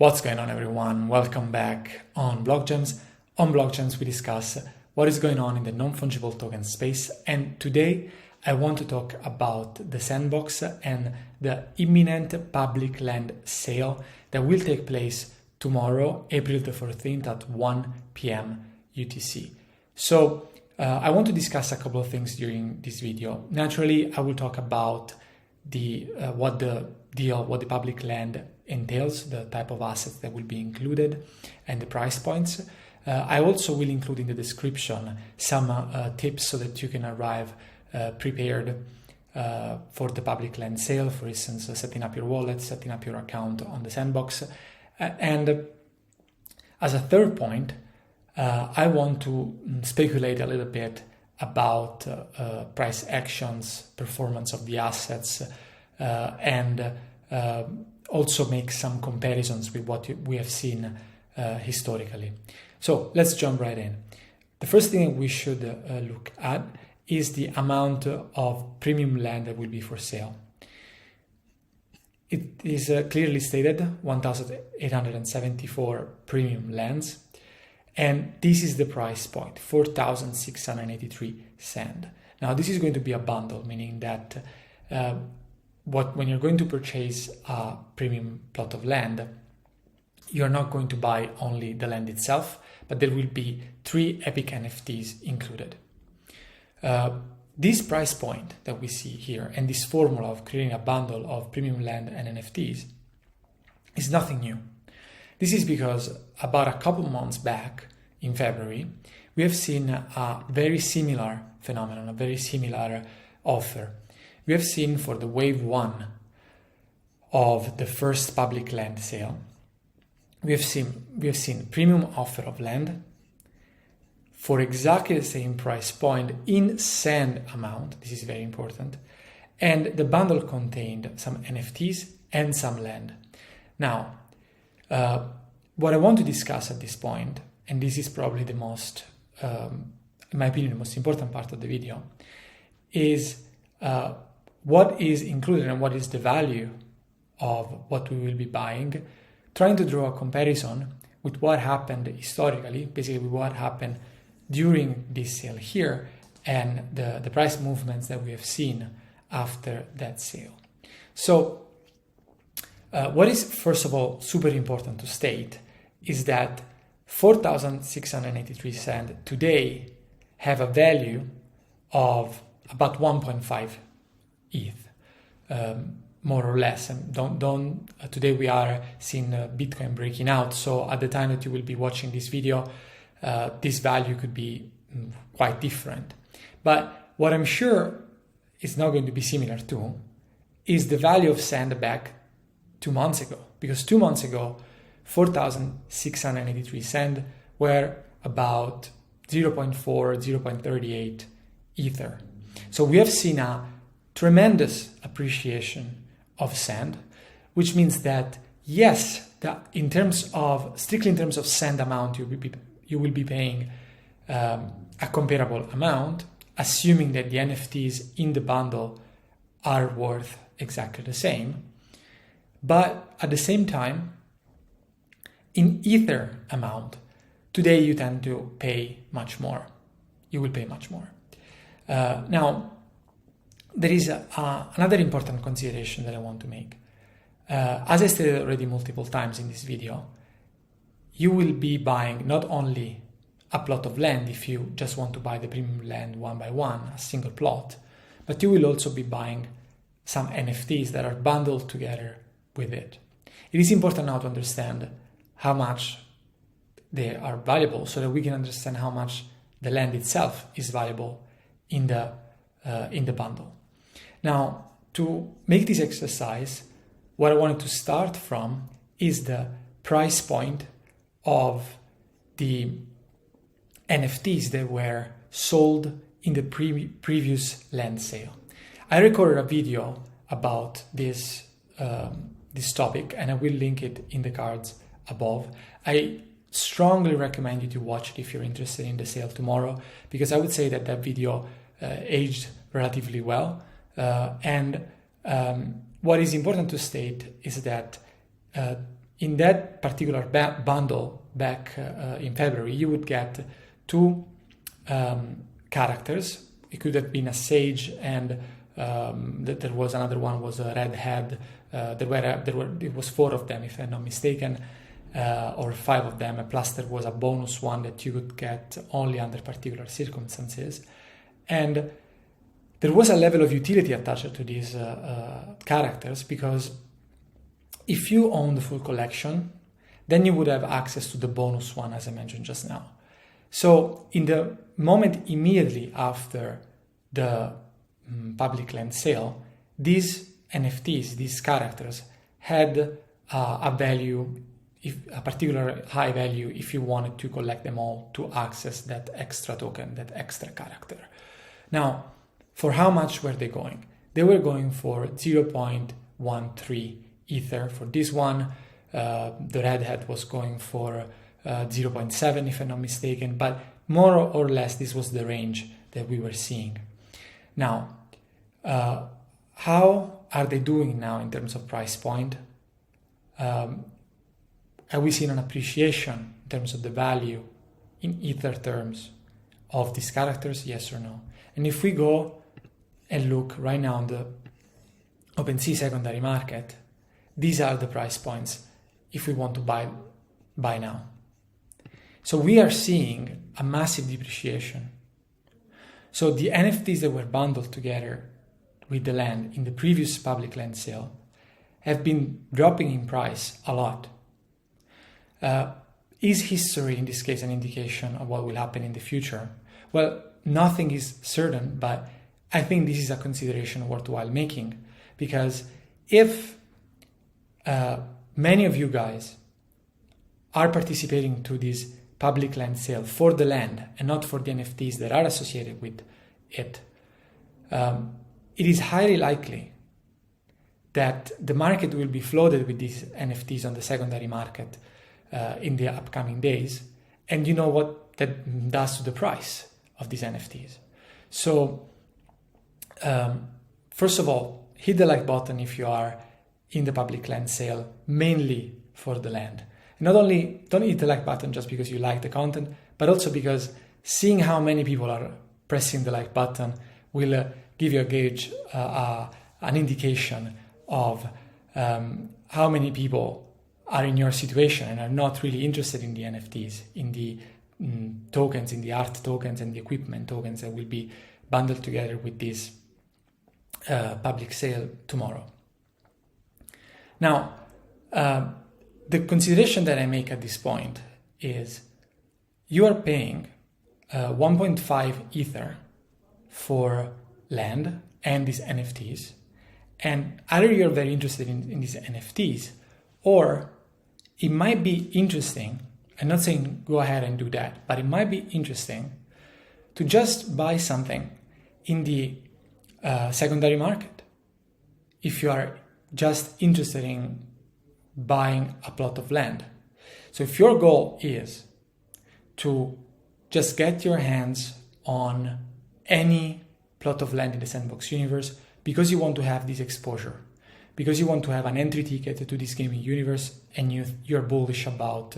What's going on, everyone? Welcome back on Blockgems. On Blockgems, we discuss what is going on in the non-fungible token space. And today, I want to talk about the Sandbox and the imminent public land sale that will take place tomorrow, April the 14th at 1 p.m. UTC. So I want to discuss a couple of things during this video. Naturally, I will talk about what the public land entails, the type of assets that will be included, and the price points. I also will include in the description some tips so that you can arrive prepared for the public land sale, for instance, setting up your wallet, setting up your account on the Sandbox. And as a third point, I want to speculate a little bit about price actions, performance of the assets, and also make some comparisons with what we have seen historically. So let's jump right in. The first thing we should look at is the amount of premium land that will be for sale. It is clearly stated 1,874 premium lands, and this is the price point, 4,683 Sand. Now this is going to be a bundle, meaning that when you're going to purchase a premium plot of land, you're not going to buy only the land itself, but there will be 3 epic NFTs included. This price point that we see here and this formula of creating a bundle of premium land and NFTs is nothing new. This is because about a couple months back in February, we have seen a very similar phenomenon, a very similar offer. We have seen for the wave 1 of the first public land sale, we have seen premium offer of land for exactly the same price point in Sand amount. This is very important. And the bundle contained some NFTs and some land. Now, what I want to discuss at this point, and this is probably the most, in my opinion, the most important part of the video, is what is included and what is the value of what we will be buying, trying to draw a comparison with what happened historically, basically with what happened during this sale here and the price movements that we have seen after that sale. So what is, first of all, super important to state is that 4,683 Sand today have a value of about 1.5 ETH, more or less. And today we are seeing Bitcoin breaking out. So at the time that you will be watching this video, this value could be quite different. But what I'm sure is not going to be similar to is the value of Sand back 2 months ago. Because 2 months ago, 4,683 Sand were about 0.4, 0.38 Ether. So we have seen a tremendous appreciation of Sand, which means that yes, that strictly in terms of Sand amount, you will be paying a comparable amount, assuming that the NFTs in the bundle are worth exactly the same. But at the same time, in Ether amount, today you tend to pay much more. You will pay much more. Now, there is another important consideration that I want to make. As I stated already multiple times in this video, you will be buying not only a plot of land if you just want to buy the premium land one by one, a single plot, but you will also be buying some NFTs that are bundled together with it. It is important now to understand how much they are valuable so that we can understand how much the land itself is valuable in the bundle. Now, to make this exercise, what I wanted to start from is the price point of the NFTs that were sold in the previous land sale. I recorded a video about this topic, and I will link it in the cards above. I strongly recommend you to watch it if you're interested in the sale tomorrow, because I would say that video aged relatively well. And what is important to state is that in that particular bundle back in February, you would get two characters. It could have been a sage, and there was another one was a redhead. It was 4 of them, if I'm not mistaken, or 5 of them. Plus, there was a bonus one that you could get only under particular circumstances, and there was a level of utility attached to these characters, because if you own the full collection, then you would have access to the bonus one, as I mentioned just now. So in the moment immediately after the public land sale, these NFTs, these characters, had a value, a particular high value, if you wanted to collect them all to access that extra token, that extra character. Now, for how much were they going? They were going for 0.13 Ether for this one. The redhead was going for 0.7, if I'm not mistaken, but more or less this was the range that we were seeing. Now, how are they doing now in terms of price point? Are we seeing an appreciation in terms of the value in Ether terms of these characters? Yes or no? And if we go and look right now on the OpenSea secondary market, these are the price points if we want to buy now. So we are seeing a massive depreciation. So the NFTs that were bundled together with the land in the previous public land sale have been dropping in price a lot. Is history in this case an indication of what will happen in the future? Well, nothing is certain, but I think this is a consideration worthwhile making, because if many of you guys are participating to this public land sale for the land and not for the NFTs that are associated with it, it is highly likely that the market will be flooded with these NFTs on the secondary market in the upcoming days. And you know what that does to the price of these NFTs. So, first of all, hit the like button if you are in the public land sale, mainly for the land. And not only don't hit the like button just because you like the content, but also because seeing how many people are pressing the like button will give you a gauge, an indication of how many people are in your situation and are not really interested in the NFTs, in the tokens, in the art tokens and the equipment tokens that will be bundled together with this public sale tomorrow. Now, the consideration that I make at this point is you are paying 1.5 Ether for land and these NFTs, and either you're very interested in these NFTs, or it might be interesting, I'm not saying go ahead and do that, but it might be interesting to just buy something in the secondary market if you are just interested in buying a plot of land. So if your goal is to just get your hands on any plot of land in the Sandbox universe because you want to have this exposure, because you want to have an entry ticket to this gaming universe, and you're bullish about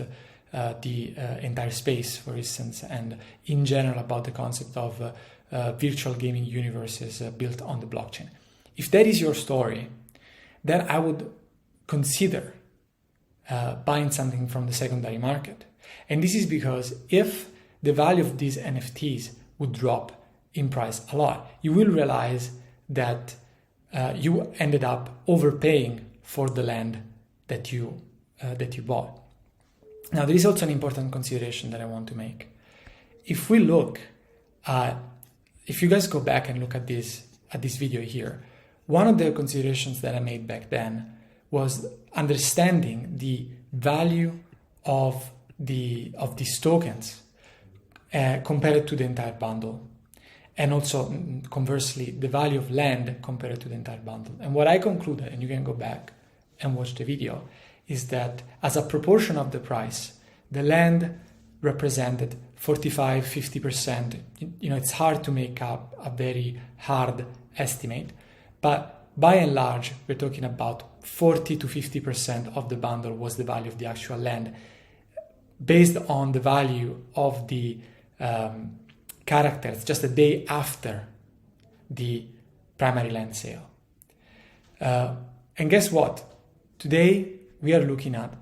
the entire space, for instance, and in general about the concept of virtual gaming universes built on the blockchain. If that is your story, then I would consider buying something from the secondary market. And this is because if the value of these NFTs would drop in price a lot, you will realize that you ended up overpaying for the land that you bought. Now, there is also an important consideration that I want to make. If we look, if you guys go back and look at this video here, one of the considerations that I made back then was understanding the value of these tokens compared to the entire bundle, and also conversely the value of land compared to the entire bundle. And what I concluded, and you can go back and watch the video, is that as a proportion of the price, the land represented 45-50%. It's hard to make up a very hard estimate, but by and large, we're talking about 40 to 50% of the bundle was the value of the actual land, based on the value of the characters just a day after the primary land sale. And guess what? Today we are looking at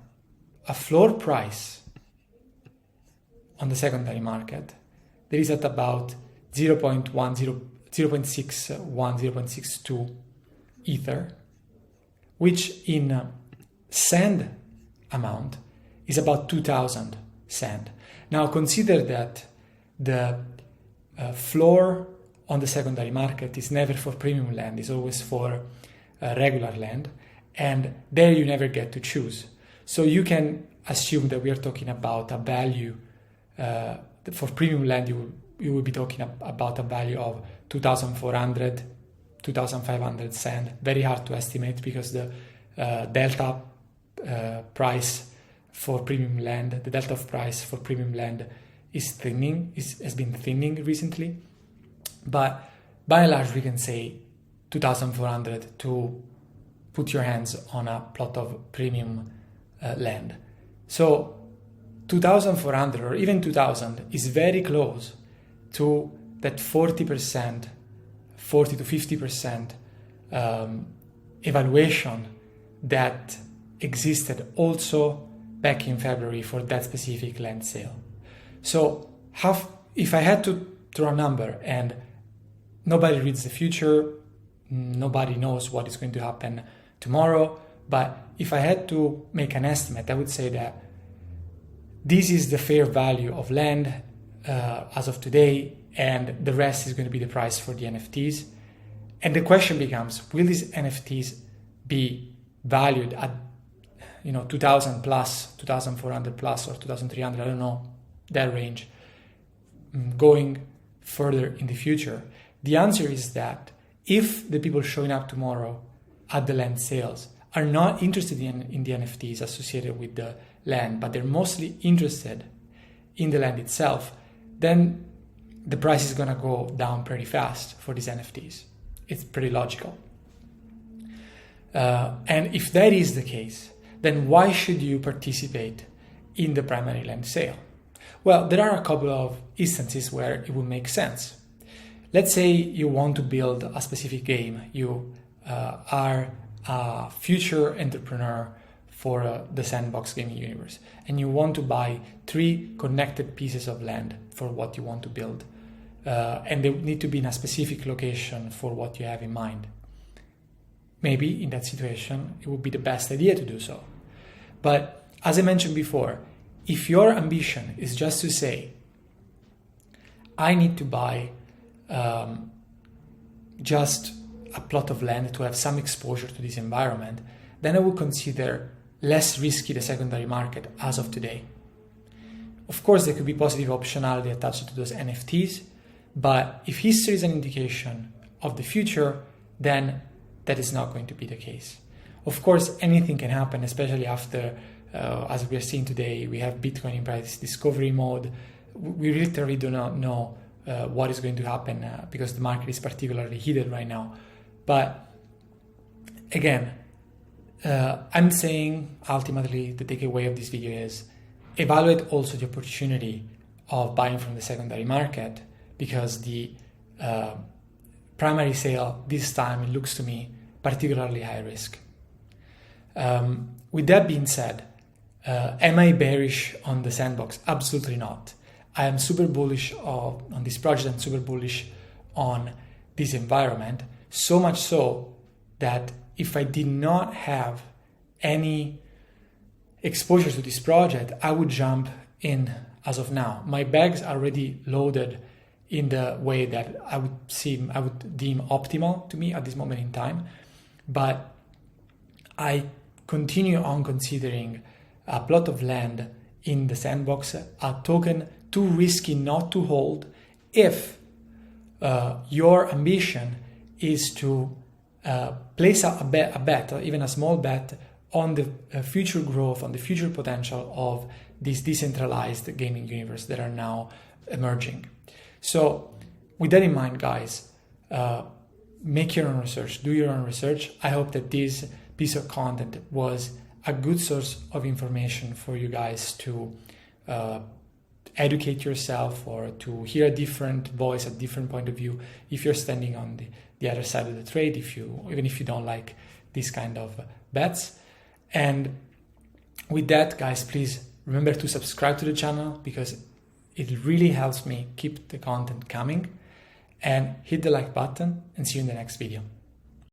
a floor price on the secondary market that is at about 0.61, 0.62 Ether, which in sand amount is about 2,000 sand. Now consider that the floor on the secondary market is never for premium land, it's always for regular land, and there you never get to choose. So you can assume that we are talking about a value, for premium land you will be talking about a value of 2,400, 2,500 sand. Very hard to estimate because the delta price for premium land, the delta of price for premium land is thinning, has been thinning recently. But by and large, we can say 2,400 to put your hands on a plot of premium land. So 2,400 or even 2,000 is very close to that 40%, 40 to 50% evaluation that existed also back in February for that specific land sale. So if I had to throw a number, and nobody reads the future, nobody knows what is going to happen tomorrow, but if I had to make an estimate, I would say that this is the fair value of land as of today, and the rest is going to be the price for the NFTs. And the question becomes, will these NFTs be valued at 2,000 plus, 2,400 plus, or 2,300, I don't know, that range, going further in the future? The answer is that if the people showing up tomorrow at the land sales are not interested in the NFTs associated with the land, but they're mostly interested in the land itself, then the price is going to go down pretty fast for these NFTs. It's pretty logical. And if that is the case, then why should you participate in the primary land sale? Well, there are a couple of instances where it would make sense. Let's say you want to build a specific game. You are a future entrepreneur for the Sandbox gaming universe, and you want to buy 3 connected pieces of land for what you want to build. And they need to be in a specific location for what you have in mind. Maybe in that situation, it would be the best idea to do so. But as I mentioned before, if your ambition is just to say, I need to buy just a plot of land to have some exposure to this environment, then I would consider less risky the secondary market as of today. Of course, there could be positive optionality attached to those NFTs, but if history is an indication of the future, then that is not going to be the case. Of course, anything can happen, especially after, as we are seeing today, we have Bitcoin in price discovery mode. We literally do not know what is going to happen because the market is particularly heated right now. But again, I'm saying ultimately the takeaway of this video is evaluate also the opportunity of buying from the secondary market, because the primary sale this time, it looks to me particularly high risk. With that being said, am I bearish on the Sandbox? Absolutely not. I am super bullish on this project. I'm super bullish on this environment, so much so that if I did not have any exposure to this project, I would jump in as of now. My bags are already loaded in the way that I would deem optimal to me at this moment in time. But I continue on considering a plot of land in the Sandbox a token too risky not to hold if your ambition is to place a bet, or even a small bet, on the future growth, on the future potential of this decentralized gaming universe that are now emerging. So with that in mind, guys, make your own research, do your own research. I hope that these piece of content was a good source of information for you guys to educate yourself, or to hear a different voice, a different point of view, if you're standing on the other side of the trade, even if you don't like this kind of bets. And with that, guys, please remember to subscribe to the channel, because it really helps me keep the content coming, and hit the like button, and see you in the next video.